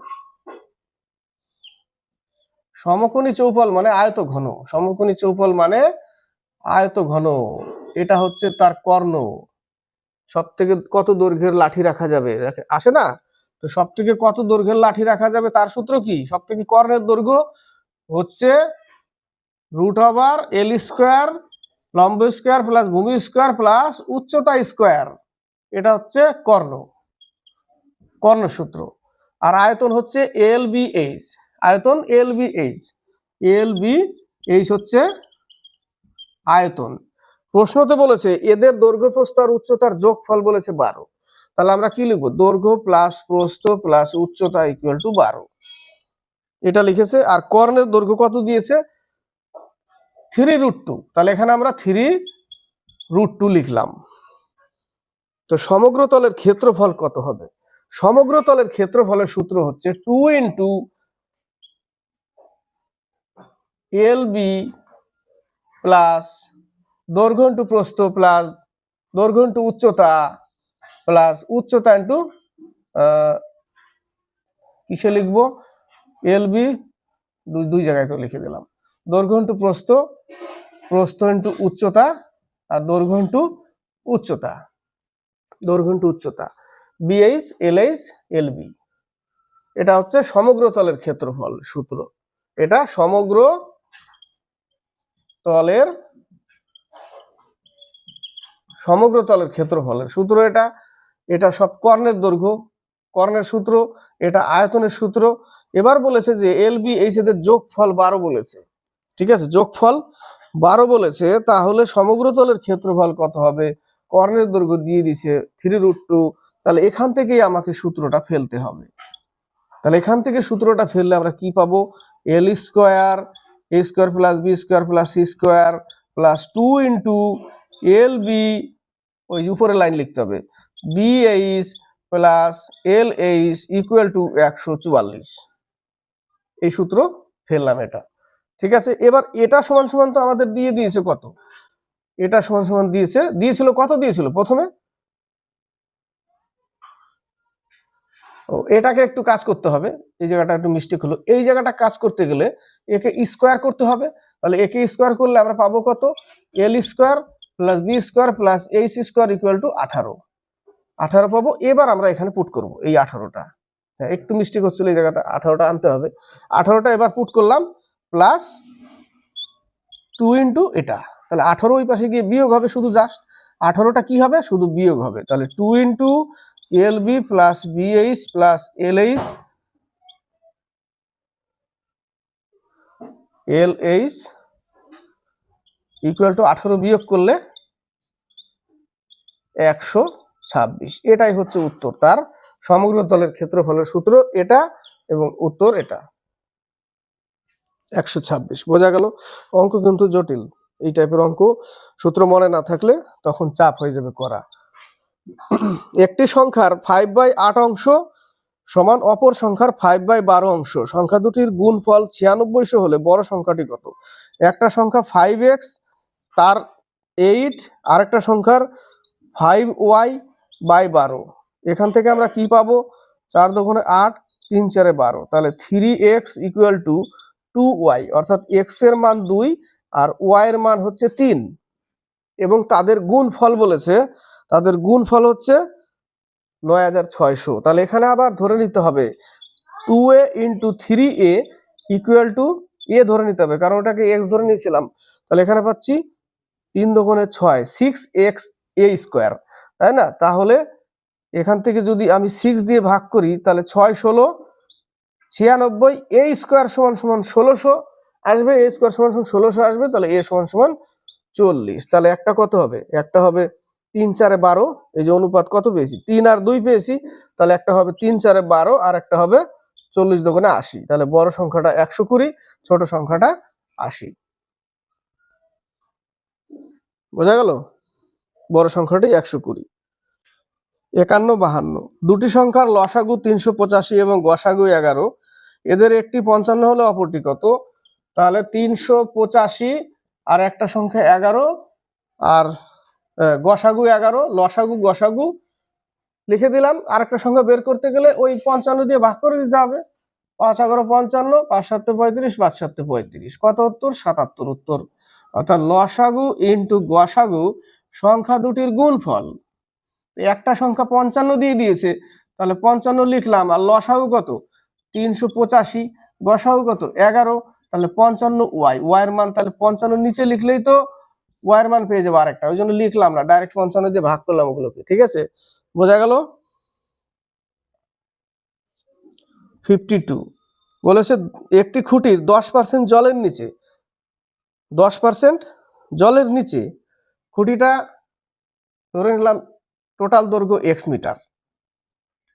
সমকোণী চৌপল মানে আয়তঘন, সমকোণী চৌপল মানে আয়তঘন, এটা হচ্ছে তার কর্ণ। সব থেকে কত দৈর্ঘ্যের লাঠি রাখা যাবে, আসে না? তো সব থেকে কত দৈর্ঘ্যের লাঠি রাখা যাবে, তার সূত্র কি? সব থেকে কর্ণের দৈর্ঘ্য হচ্ছে √L² লম্ব স্কোয়ার প্লাস ভূমি স্কোয়ার প্লাস উচ্চতা স্কোয়ার, এটা হচ্ছে কর্ণ সূত্র। আর আয়তন হচ্ছে LBH, আয়তন LBH হচ্ছে আয়তন। প্রশ্নতে বলেছে এদের দৈর্ঘ্য প্রস্থ আর উচ্চতার যোগফল বলেছে 12। তাহলে আমরা কি লিখবো, দৈর্ঘ্য প্লাস প্রস্থ প্লাস উচ্চতা ইকুয়াল টু 12, এটা লিখেছে। আর কর্ণের দৈর্ঘ্য কত দিয়েছে, 3√2, তাহলে এখানে আমরা 3√2 লিখলাম। তো সমগ্র তলের ক্ষেত্রফল কত হবে, সমগ্র তলের ক্ষেত্রফলের সূত্র হচ্ছে 2 ইন্টু LB প্লাস দৈর্ঘ্য ইন্টু প্রস্থ প্লাস দৈর্ঘ্য ইন্টু উচ্চতা প্লাস উচ্চতা ইন্টু কিসে লিখবো, LB দুই জায়গায় তো লিখে দিলাম, দৈর্ঘ্য ইন্টু প্রস্থ, প্রস্থ ইন্টু উচ্চতা আর দৈর্ঘ্য ইন্টু উচ্চতা, দৈর্ঘ্য ইন্টু উচ্চতা, BH LH LB। এটা হচ্ছে সমগ্র তলের ক্ষেত্রফল সূত্র, এটা সমগ্র তলের ক্ষেত্রফলের সূত্র। এটা এটা সব কর্ণের দৈর্ঘ্য, কর্ণের সূত্র, এটা আয়তনের সূত্র। এবার বলেছে যে LBH এদের যোগফল 12 বলেছে, ঠিক আছে, যোগফল 12 বলেছে, তাহলে সমগ্র তলের ক্ষেত্রফল কত হবে, কর্ণের দৈর্ঘ্য দিয়ে দিছে 3√2, তাহলে এখান থেকেই আমাকে সূত্রটা ফেলতে হবে। তাহলে এখান থেকে সূত্রটা ফেললে আমরা কি পাবো, L square A square plus B square plus C square plus 2 into LB, ওই উপরে লাইন লিখতে হবে, BH plus LH equal to 144, এই সূত্র ফেললাম এটা, ঠিক আছে। এবার এটা সমান সমান তো আমাদের দিয়ে দিয়েছে কত, এটা সমান সমান দিয়েছিল কত দিয়েছিল প্রথমে, এটাকে একটু কাজ করতে হবে, এই জায়গাটা একটু মিস্টেক হলো, এই জায়গাটা কাজ করতে গেলে একে স্কোয়ার করতে হবে, তাহলে একে স্কোয়ার করলে আমরা পাবো কত, L square plus B square plus H square equal to 18 পাবো। এবার আমরা এখানে পুট করব এই 18টা, একটু মিস্টেক হচ্ছিল, এই জায়গাটা 18টা আনতে হবে, 18টা এবার পুট করলাম প্লাস 2 ইন্টু এটা, তাহলে 18 ওই পাশে গিয়ে বিয়োগ হবে, শুধু জাস্ট 18টা কি হবে, শুধু বিয়োগ হবে, তাহলে 2 into LB plus BH plus LH equal to 18 বিয়োগ করলে 126, এটাই হচ্ছে উত্তর, তার সমগ্র তলের ক্ষেত্রফলের সূত্র এটা, এবং উত্তর এটা 126। বোঝা গেল, অঙ্ক কিন্তু জটিল, এই টাইপের অঙ্ক সূত্র মনে না থাকলে তখন চাপ হয়ে যাবে করা। একটি সংখ্যার 5/8 অংশ সমান অপর সংখ্যার 5/12 অংশ, সংখ্যা দুটির গুণফল 9600 হলে বড় সংখ্যাটি কত, একটা সংখ্যা 5x তার 8, আর একটা সংখ্যার 5y/12, এখান থেকে আমরা কি পাবো, 4 দুগুণে 8, 3 4 12, তাহলে 3x ইকুয়াল টু 2y, অর্থাৎ x এর মান 2 আর y এর মান হচ্ছে 3, এবং তাদের গুণফল বলেছে, তাদের গুণফল হচ্ছে 9600, তাহলে এখানে আবার ধরে নিতে হবে 2a into 3a equal to a ধরে নিতে হবে, কারণ ওটাকে x ধরে নিয়েছিলাম, তাহলে এখানে পাচ্ছি 3 দুগুণে 6, 6x a স্কোয়ার, তাই না, তাহলে এখান থেকে যদি আমি 6 দিয়ে ভাগ করি তাহলে 6 16 96, a স্কোয়ার সমান সমান 1600 আসবে, a স্কোয়ার সমান সমান 1600 আসবে, তাহলে a সমান সমান 40, তাহলে একটা কত হবে, একটা হবে 3 4 12, এই যে অনুপাত কত পেয়েছি, 3 আর 2 পেয়েছি, তাহলে একটা হবে 3 4 12 আর একটা হবে 40 দুগুণে 80, তাহলে বড় সংখ্যাটা 120, ছোট সংখ্যাটা 80। বোঝা গেল, বড় সংখ্যাটি 120। 51 52, দুটি সংখ্যার লসাগু 385 এবং গসাগু 11, এদের একটি 55 হলে অপরটি কত, তাহলে 385 আর একটা সংখ্যা 11 আর গসাগু 11, লসাগু গসাগু লিখে দিলাম, আর একটা সংখ্যা বের করতে গেলে ওই 55 দিয়ে ভাগ করে দিতে হবে, 5 11 55, 5 7 35, 5 7 35, কত উত্তর, 77 উত্তর, অর্থাৎ লসাগু ইন্টু গসাগু সংখ্যা দুটির গুণফল, একটা সংখ্যা 55 দিয়ে দিয়েছে, তাহলে 55 লিখলাম, আর লসাগু কত 385, গসাগু কত 11, তাহলে 55y, y এর মান তাহলে 55 নিচে লিখলেই তো y এর মান পেয়ে যাবো আরেকটা, ওই জন্য লিখলাম না, ডাইরেক্ট 55 দিয়ে ভাগ করলাম ওগুলোকে, ঠিক আছে, বোঝা গেল। 52 বলেছে একটি খুঁটির 10% জলের নিচে, 10% জলের নিচে, খুঁটিটা ধরে নিলাম টোটাল দৈর্ঘ্য x মিটার,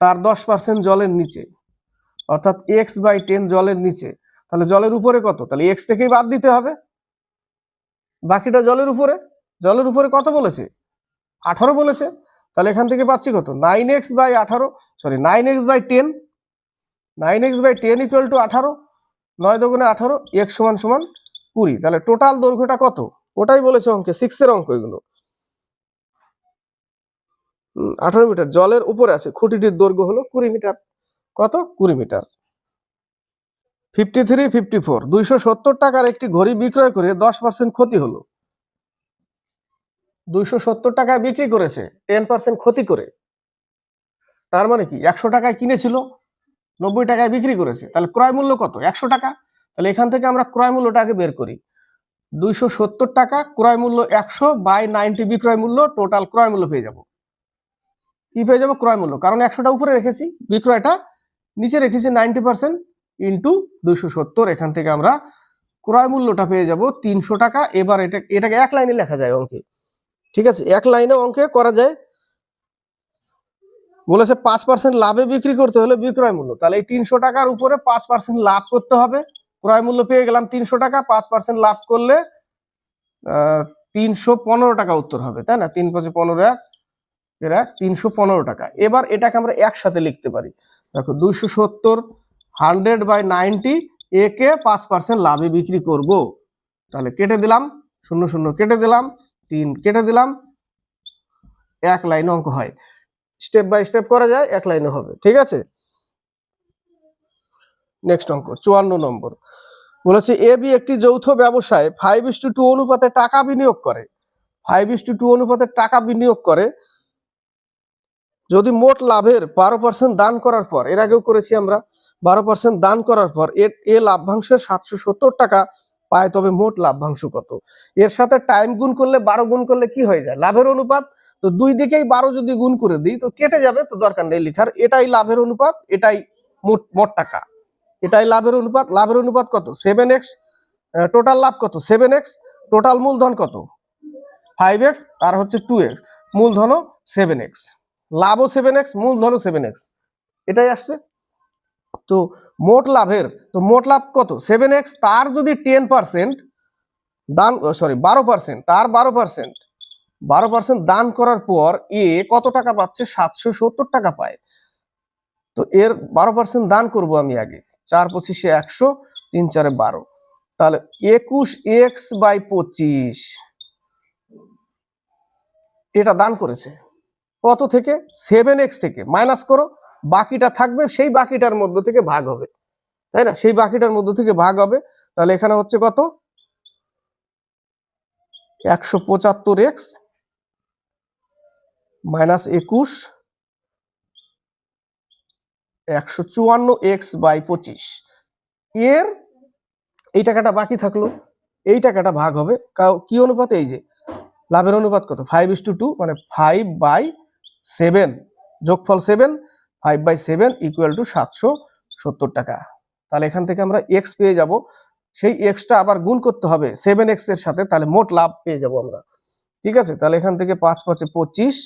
তার 10% জলের নিচে, অর্থাৎ x/10 জলের নিচে, তাহলে জলের উপরে কত? তাহলে x থেকেই বাদ দিতে হবে, বাকিটা জলের উপরে। জলের উপরে কত বলেছে? 18 বলেছে। তাহলে এখান থেকে পাচ্ছি কত? 9x/18, sorry 9x/10, 9x/10 equal to 18, 9 দুগুণে 18, x সমান সমান 20। তাহলে টোটাল দৈর্ঘ্যটা কত? ওটাই বলেছে অঙ্কে, 6 এর অঙ্ক এগুলো। 18 মিটার জলের উপরে আছে, খুঁটিটির দৈর্ঘ্য হলো 20 মিটার। কত? 20 মিটার। 53, 54, 270 টাকার একটি ঘড়ি বিক্রয় করে 10% ক্ষতি হলো। 270 টাকায় বিক্রি করেছে, 10% ক্ষতি করে। তার মানে কি 100 টাকায় কিনেছিল, 90 টাকায় বিক্রি করেছে, তাহলে ক্রয় মূল্য কত? 100 টাকা। তাহলে এখান থেকে আমরা ক্রয় মূল্যটা আগে বের করি। 270 টাকা, ক্রয় মূল্য 100 বাই 90 বিক্রয় মূল্য, টোটাল ক্রয় মূল্য পেয়ে যাব। কি পেয়ে যাবো? ক্রয় মূল্য, কারণ 100টা উপরে রেখেছি, বিক্রয়টা নিচে রেখেছি, 90% ইন্টু 270। এখান থেকে আমরা ক্রয় মূল্যটা পেয়ে যাব 300 টাকা। এবার এটাকে এক লাইনে লেখা যায় অঙ্কে, ঠিক আছে? এক লাইনে অঙ্কে করা যায়। বলেছে 5% লাভে বিক্রি করতে হলে বিক্রয় মূল্য, তাহলে এই 300 টাকার উপরে 5% লাভ করতে হবে। ক্রয় মূল্য পেয়ে গেলাম 300 টাকা, 5% লাভ করলে 315 টাকা উত্তর হবে, তাই না? 3 5 15, 315 টাকা। এবার এটাকে আমরা একসাথে লিখতে পারি। দেখো 270 100/90, একে 5% লাভে বিক্রি করব। তাহলে কেটে দিলাম, 0 0 কেটে দিলাম, 3 কেটে দিলাম, এক লাইন অঙ্ক হয়। স্টেপ বাই স্টেপ করা যায়, এক লাইনে হবে, ঠিক আছে? নেক্সট অঙ্ক 54 নম্বর। বলেছে এ বি একটি যৌথ ব্যবসায় 5:2 অনুপাতে টাকা বিনিয়োগ করে। 5:2 অনুপাতে টাকা বিনিয়োগ করে যদি মোট লাভের 12% দান করার পর, এর আগেও করেছি আমরা, 12% দান করার পর এ লাভ্যাংশের 770 টাকা পায়, তবে মোট লাভ্যাংশ কত? এর সাথে টাইম গুণ করলে, 12 গুণ করলে কি হয়ে যায়? লাভের অনুপাত। তো দুই দিকেই 12 যদি গুণ করে দিই তো কেটে যাবে, তো দরকার নেই লেখার। এটাই লাভের অনুপাত, এটাই মোট টাকা, এটাই লাভের অনুপাত। লাভের অনুপাত কত? 7x। টোটাল লাভ কত? 7x। টোটাল মূলধন কত? 5x, আর হচ্ছে 2x, মূলধনও 7x, লাভও 7x, মূলধনও 7x, এটাই আসছে। তো মোট লাভের, তো মোট লাভ কত? 7x, তার যদি 10% দান, সরি 12%, তার 12% দান করার পর এ কত টাকা পাচ্ছে? 770 টাকা পায়। তো এর 12% দান করব আমি আগে। 4 25 100, 3 4 12, তাহলে 21x/25 এটা দান করেছে। কত থেকে? 7x থেকে মাইনাস করো, বাকিটা থাকবে, সেই বাকিটার মধ্য থেকে ভাগ হবে, তাই না? সেই বাকিটার মধ্য থেকে ভাগ হবে। তাহলে এখানে হচ্ছে কত? 175x minus 21, 154x/25। এর এই টাকাটা বাকি থাকলো, এই টাকাটা ভাগ হবে কি অনুপাতে? এই যে লাভের অনুপাত কত? 5:2, মানে 5/7, যোগফল 7, 5/7 ইকুয়াল টু 770 টাকা। তাহলে এখান থেকে আমরা এক্স পেয়ে যাব, সেই এক্সটা আবার গুণ করতে হবে 7x এর সাথে, তাহলে মোট লাভ পেয়ে যাব আমরা, ঠিক আছে? তাহলে এখান থেকে 5 5 25,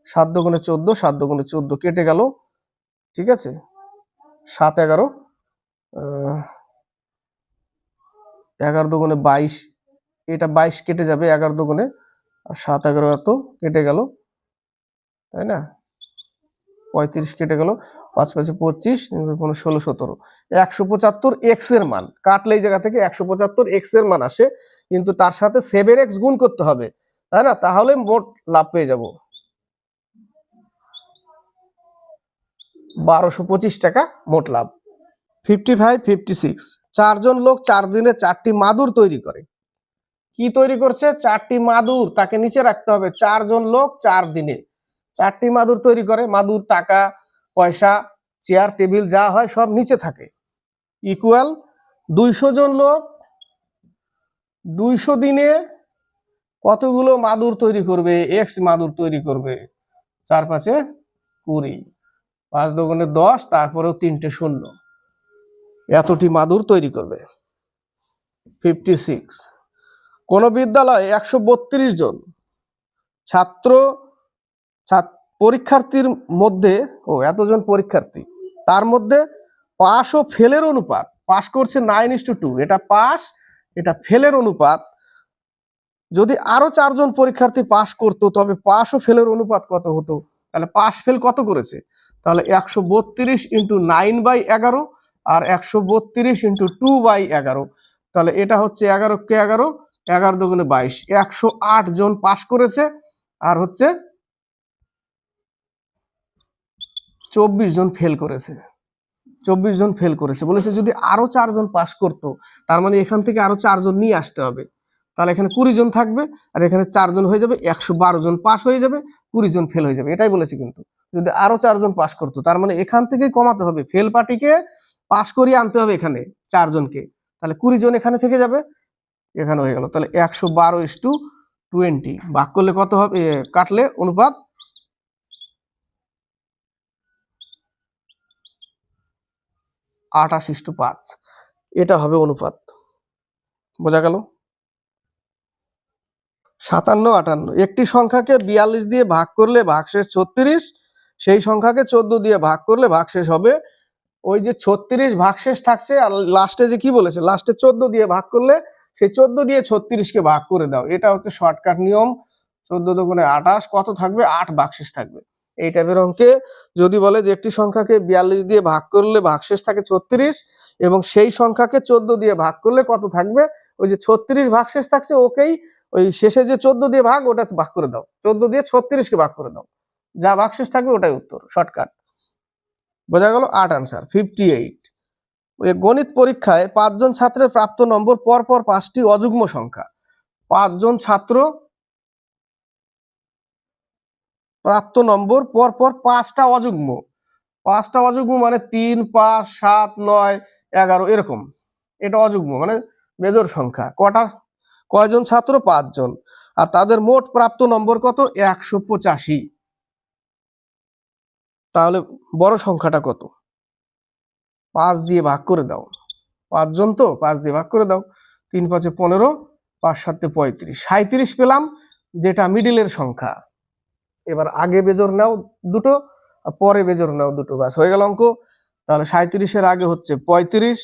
7 দুগুণে 14, 7 দুগুণে 14 কেটে গেল, ঠিক আছে? 7 11, 11 দুগুণে 22, এটা 22 কেটে যাবে 11 দুগুণে, আর 7 11 এত কেটে গেল, তাই না? 35 কেটে গেল, 5 5 25, 16 17, 175x এর মান কাটলে এই জায়গা থেকে 175x এর মান আসে, কিন্তু তার সাথে 7x গুণ করতে হবে, তাই না? তাহলে মোট লাভ পেয়ে যাব 1225 টাকা মোট লাভ। 55 56, 4 জন লোক 4 দিনে 4টি মাদুর তৈরি করে। কি তৈরি করছে? 4টি মাদুর, তাকে নিচে রাখতে হবে। 4 জন লোক 4 দিনে 4টি মাদুর তৈরি করে। মাদুর, টাকা পয়সা, চেয়ার টেবিল যা হয় সব নিচে থাকে। ইকুয়াল 200 জন লোক 200 দিনে কতগুলো মাদুর তৈরি করবে? এক্স মাদুর তৈরি করবে। 4 5 20, 5 দুগুণে 10, তারপরেও 3টে শূন্য, এতটি মাদুর তৈরি করবে। 56, কোন বিদ্যালয়ে 132 জন ছাত্র পরীক্ষার্থীর মধ্যে এতজন পরীক্ষার্থী, তার মধ্যে পাস ও ফেলের অনুপাত, পাস করছে 9:2, এটা পাস এটা ফেলের অনুপাত। যদি আরো 4জন পরীক্ষার্থী পাস করতো তবে পাস ও ফেলের অনুপাত কত হতো? তাহলে পাস ফেল কত করেছে? তাহলে 132 × 9/11 আর 132 × 2/11। তাহলে এটা হচ্ছে 11 কে 11, 11 দুগুণে 22, 108 জন পাস করেছে আর হচ্ছে 24 জন ফেল করেছে। 24 জন ফেল করেছে। বলেছে যদি আরো 4 জন পাস করতো, তার মানে এখান থেকে আরো 4 জন নিয়ে আসতে হবে। তাহলে এখানে 20 জন থাকবে আর এখানে 4 জন হয়ে যাবে, 112 জন পাস হয়ে যাবে, 20 জন ফেল হয়ে যাবে। এটাই বলেছে। কিন্তু যদি আরো 4 জন পাস করতো, তার মানে এখান থেকেই কমাতে হবে, ফেল পার্টিকে পাস করিয়ে আনতে হবে এখানে 4 জনকে। তাহলে 20 জন এখানে থেকে যাবে, এখানে হয়ে গেল। তাহলে 112:20 ভাগ করলে কত হবে, কাটলে অনুপাত 28:5। এটা হবে অনুপাত। বোঝা গেল? 57, 58। একটি সংখ্যাকে 42 দিয়ে ভাগ করলে ভাগশেষ 36, সেই সংখ্যাকে 14 দিয়ে ভাগ করলে ভাগশেষ হবে। ওই যে 36 ভাগশেষ থাকছে আর লাস্টে যে কি বলেছে, লাস্টে 14 দিয়ে ভাগ করলে সেই 14 দিয়ে 36কে ভাগ করে দাও। এটা হচ্ছে শর্টকাট নিয়ম। 14 দুগুণে 28, কত থাকবে? 8 ভাগশেষ থাকবে। এই টাইপের অঙ্কে যদি বলে যে একটি সংখ্যাকে 42 দিয়ে ভাগ করলে ভাগশেষ থাকে 36 এবং সেই সংখ্যাকে 14 দিয়ে ভাগ করলে কত থাকবে, ওই যে 36 ভাগশেষ থাকছে ওকেই ওই শেষে যে 14 দিয়ে ভাগ, ওটা ভাগ করে দাও, 14 দিয়ে 36কে ভাগ করে দাও, যা ভাগশেষ থাকবে ওটাই উত্তর। শর্টকাট। বোঝা গেল? 8 আনসার 58। গণিত পরীক্ষায় 5 জন ছাত্রের প্রাপ্ত নম্বর পরপর 5টি অযুগ্ম সংখ্যা। 5 জন ছাত্র প্রাপ্ত নম্বর পরপর 5টা অযুগ্ম। 5টা অযুগ্ম মানে 3, 5, 7, 9, 11 এরকম। এটা অযুগ্ম মানে বেজোড় সংখ্যা। কয়জন ছাত্র? 5 জন। আর তাদের মোট প্রাপ্ত নম্বর কত? 185। তাহলে বড় সংখ্যাটা কত? 5 দিয়ে ভাগ করে দাও। 5 জন তো 5 দিয়ে ভাগ করে দাও। 3 5 15, 5 7 35, 37 পেলাম, যেটা মিডিলের সংখ্যা। এবার আগে বেজোড় নাও দুটো আর পরে বেজোড় নাও দুটো, ব্যাস হয়ে গেল অঙ্ক। তাহলে 37-এর আগে হচ্ছে 35,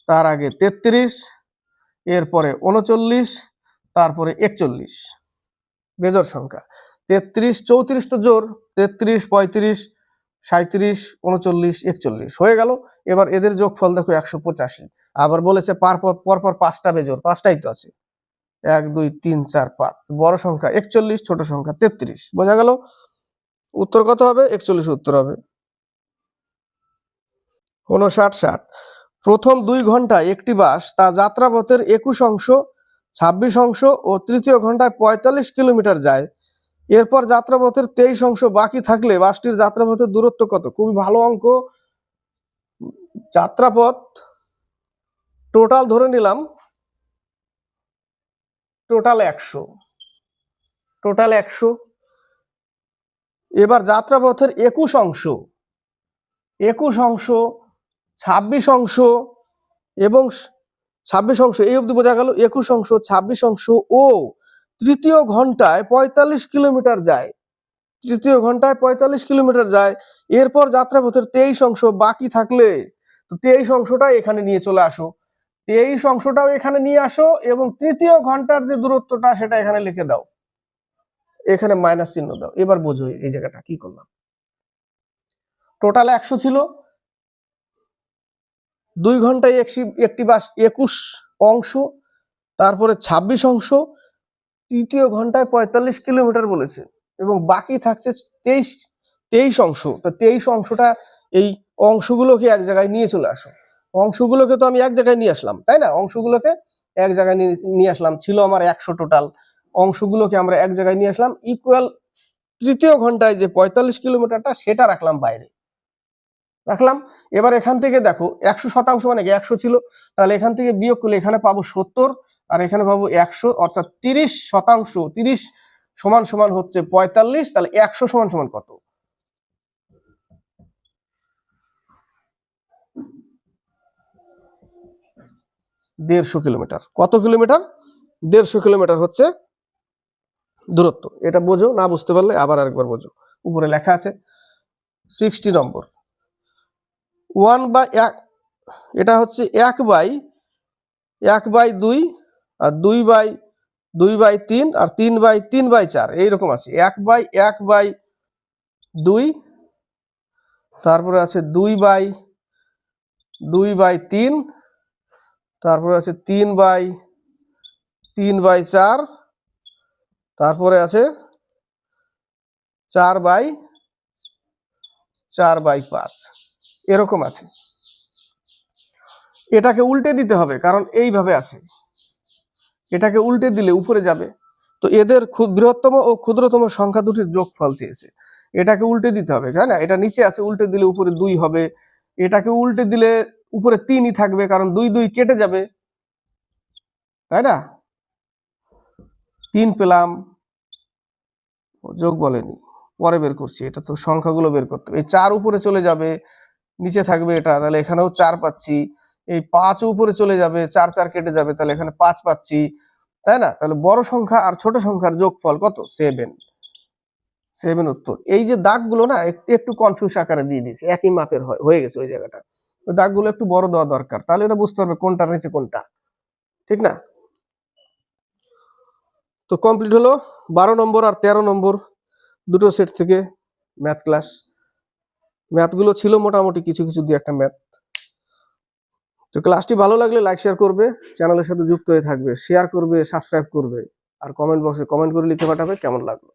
তার আগে 33, এরপরে 39, তারপরে 41 বেজোড় সংখ্যা। 33 34 তো জোড়, 33 35 37 39 41 হয়ে গেল। এবার এদের যোগফল দেখো 185। আবার বলেছে পরপর 5টা বেজোড়, 5টাই তো আছে, 1 2 3 4 5। বড় সংখ্যা 41, ছোট সংখ্যা 33। বোঝা গেল? উত্তর কত হবে? 41 উত্তর হবে। 59 60। প্রথম 2 ঘন্টায় একটি বাস তার যাত্রাপথের 21 অংশ, 26 অংশ ও তৃতীয় ঘন্টায় 45 কিলোমিটার যায়। এরপর যাত্রাপথের 23 অংশ বাকি থাকলে বাসটির যাত্রাপথের দূরত্ব কত? খুবই ভালো অঙ্ক। যাত্রাপথ টোটাল ধরে নিলাম, টোটাল 100, টোটাল 100। এবার যাত্রাপথের 21 অংশ, 21 অংশ, 26 অংশ এবং 26 অংশ, এই অবধি বোঝা গেল। 21 অংশ, 26 অংশ ও তৃতীয় ঘন্টায় 45 কিলোমিটার যায়। তৃতীয় ঘন্টায় 45 কিলোমিটার যায়। এরপর যাত্রাপথের 23 অংশ বাকি থাকলে, তো 23 অংশটা এখানে নিয়ে চলে আসো, 23 অংশটাও এখানে নিয়ে আসো এবং তৃতীয় ঘন্টার যে দূরত্বটা সেটা এখানে লিখে দাও, এখানে মাইনাস চিহ্ন দাও। এবার বোঝো এই জায়গাটা কি করলাম। টোটাল 100 ছিল, 2 ঘন্টায় একটি বাস 21 অংশ, তারপরে 26 অংশ, তৃতীয় ঘন্টায় 45 কিলোমিটার বলেছে এবং বাকি থাকছে 23 অংশ। তো 23 অংশটা, এই অংশগুলোকে এক জায়গায় নিয়ে চলে আসো। অংশগুলোকে তো আমি এক জায়গায় নিয়ে আসলাম, তাই না? অংশগুলোকে এক জায়গায় নিয়ে আসলাম, ছিল আমার 100 টোটাল। অংশগুলোকে আমরা এক জায়গায় নিয়ে আসলাম, ইকুয়াল তৃতীয় ঘন্টায় যে 45 কিলোমিটারটা সেটা রাখলাম বাইরে, রাখলাম। এবার এখান থেকে দেখো 100% মানে 100 ছিল, তাহলে এখান থেকে বিয়োগ করলে এখানে পাবো 70 আর এখানে পাবো 100, অর্থাৎ 30%। 30 সমান সমান হচ্ছে 45। তাহলে 100 সমান সমান কত? 150 কিলোমিটার। কত কিলোমিটার? 150 কিলোমিটার হচ্ছে দূরত্ব। এটা বোঝো, না বুঝতে পারলে আবার আরেকবার বোঝো। উপরে লেখা আছে 60 নম্বর। 1/1 এটা হচ্ছে 1/2 আর 2/3 আর 3/3/4 এইরকম আছে। 1/1/2, তারপরে আছে 2/2/3, তারপরে আছে 3/3/4, তারপরে আছে 4/4/5 এরকম আছে। এটাকে উল্টে দিতে হবে, কারণ এইভাবে আছে, এটাকে উল্টে দিলে উপরে যাবে। তো এদের বৃহত্তম ও ক্ষুদ্রতম সংখ্যা দুটির যোগফল চেয়েছে, এটাকে উল্টে দিতে হবে, তাই না? এটা নিচে আছে, উল্টে দিলে উপরে 2 হবে, এটাকে উল্টে দিলে উপরে 3ই থাকবে, কারণ 2 2 কেটে যাবে, তাই না? 3 পেলাম, যোগ বলেনি, পরে বের করছি, এটা তো সংখ্যাগুলো বের করতে হবে। এই 4 উপরে চলে যাবে, নিচে থাকবে এটা, তাহলে এখানেও 4 পাচ্ছি। এই 5 উপরে চলে যাবে, 4 4 কেটে যাবে, তাহলে এখানে 5 পাচ্ছি, তাই না? তাহলে বড় সংখ্যা আর ছোট সংখ্যার যোগফল কত? 7 উত্তর। এই যে দাগগুলো না একটু কনফিউজ আকারে দিয়ে দিয়েছে, একই মাপের হয়ে গেছে ওই জায়গাটা, ওই দাগগুলো একটু বড় দেওয়া দরকার, তাহলে এটা বুঝতে পারবে কোনটার নিচে কোনটা, ঠিক না? তো কমপ্লিট হলো 12 নম্বর আর 13 নম্বর দুটো সেট থেকে ম্যাথ ক্লাস। ম্যাথগুলো ছিল মোটামুটি কিছু কিছু দিয়ে একটা ম্যাথ। তো ক্লাসটি ভালো লাগলে লাইক শেয়ার করবে, চ্যানেলের সাথে যুক্ত হয়ে থাকবে, শেয়ার করবে, সাবস্ক্রাইব করবে, আর কমেন্ট বক্সে কমেন্ট করে লিখে পাঠাবে কেমন লাগলো।